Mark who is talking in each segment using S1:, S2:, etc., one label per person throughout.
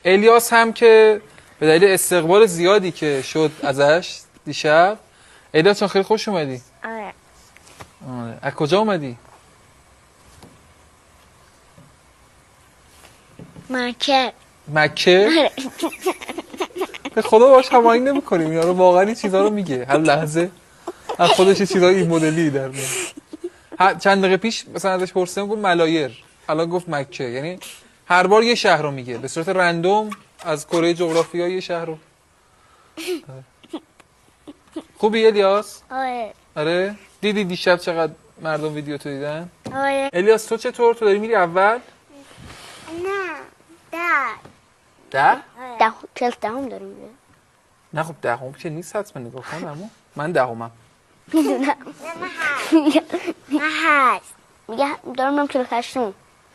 S1: الیاس هم که به دلیل استقبال زیادی که شد ازش دیشب. الیاس چون خیلی خوش اومدی.
S2: آره.
S1: از کجا اومدی؟
S2: مکه.
S1: مکه؟ به خدا باش هماهنگ نمی‌کنیم، یارو واقعا این چیزا رو میگه هر لحظه، از خودش چیزای این مدلی در میاد. چند دقیقه پیش مثلا ازش پرسیدم گفت ملایر، الان گفت مکه. یعنی هر بار یه شهر رو میگه به صورت رندوم از کره جغرافیایی یه شهر رو. خوبی الیاس؟
S2: آره.
S1: آره. دیدی دیشب چقدر مردم ویدیو تو دیدن؟
S2: آره.
S1: الیاس تو چطور؟ تو داری میری اول؟
S2: نه.
S1: 10؟
S2: 10 داریم میره.
S1: نه خب 10 که نیست حتما، نگاه کن. اما من 10ام.
S2: میدونم. نه هست. میگه دارم میرم 48.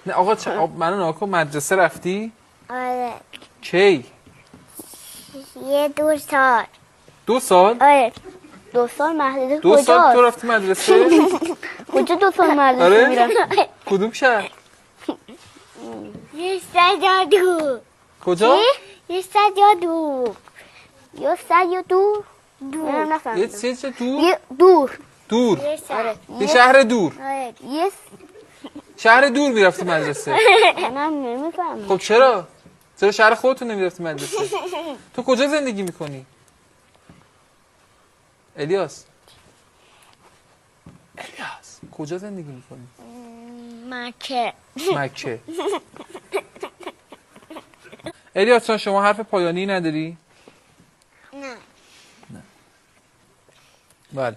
S1: نه آقا منو ناکن، مدرسه رفتی؟
S2: آره.
S1: کی؟
S2: یه 2 سال.
S1: 2 سال؟
S2: آره. 2 سال مدرسه
S1: 2 سال
S2: کجاست؟
S1: تو رفتی مدرسه؟
S2: کجا 2 سال مدرسه
S1: آره؟
S2: میرم؟
S1: کدوم شهر؟
S2: یه صد یا دو.
S1: کجا؟
S2: یه صد یا دو. یه صد یا دو. دور.
S1: یه چه دور؟
S2: یه دور.
S1: دور.
S2: آره.
S1: یه شهر دور.
S2: آره. یه
S1: شهر دور میرفتی مدرسه؟
S2: من نمیفهمم.
S1: خب چرا شهر خودتون نمیرفتی مدرسه؟ تو کجا زندگی میکنی؟ الیاس کجا زندگی میکنی؟
S2: مکه.
S1: مکه. الیاس شما حرف پایانی نداری؟
S2: نه.
S1: بله.